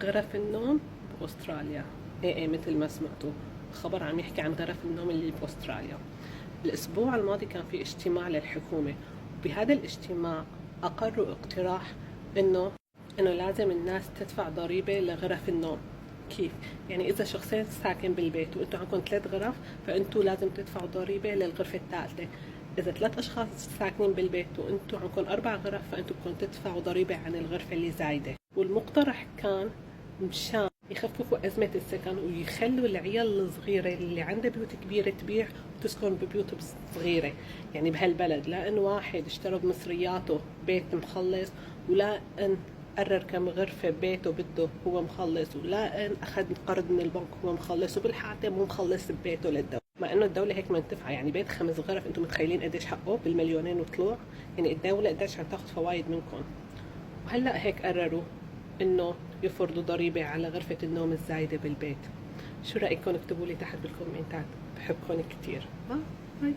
غرف النوم بأستراليا. ايه مثل ما سمعتوا، الخبر عم يحكي عن غرف النوم اللي بأستراليا. الأسبوع الماضي كان في اجتماع للحكومة، وبهذا الاجتماع أقروا اقتراح إنه لازم الناس تدفع ضريبة لغرف النوم. كيف؟ يعني إذا شخصين ساكن بالبيت وأنتوا عندكم 3 غرف، فأنتوا لازم تدفعوا ضريبة للغرفة الثالثة. إذا 3 أشخاص ساكنين بالبيت وأنتوا عندكم 4 غرف، فأنتوا بدكم تدفعوا ضريبة عن الغرفة اللي زايدة. والمقترح كان مشان يخففوا أزمة السكن ويخلوا العيال الصغيرة اللي عندها بيوت كبيرة تبيع وتسكن ببيوت صغيرة. يعني بهالبلد لا إن واحد اشترى بمصرياته بيت مخلص، ولا إن قرر كم غرفة بيته بده هو مخلص، ولا إن أخذ قرض من البنك هو مخلص، وبالحالة مو مخلص ببيته للدولة. مع إنه الدولة هيك منتفعة، يعني بيت 5 غرف أنتم متخيلين قديش حقه؟ بالمليونين وطلوع. يعني الدولة قديش عم تاخذ فوايد منكم. وهلأ هيك قرروا إنه يفرضوا ضريبة على غرفة النوم الزايدة بالبيت. شو رأيكم؟ اكتبوا لي تحت بالكومنتات، بحبكم كتير. باي.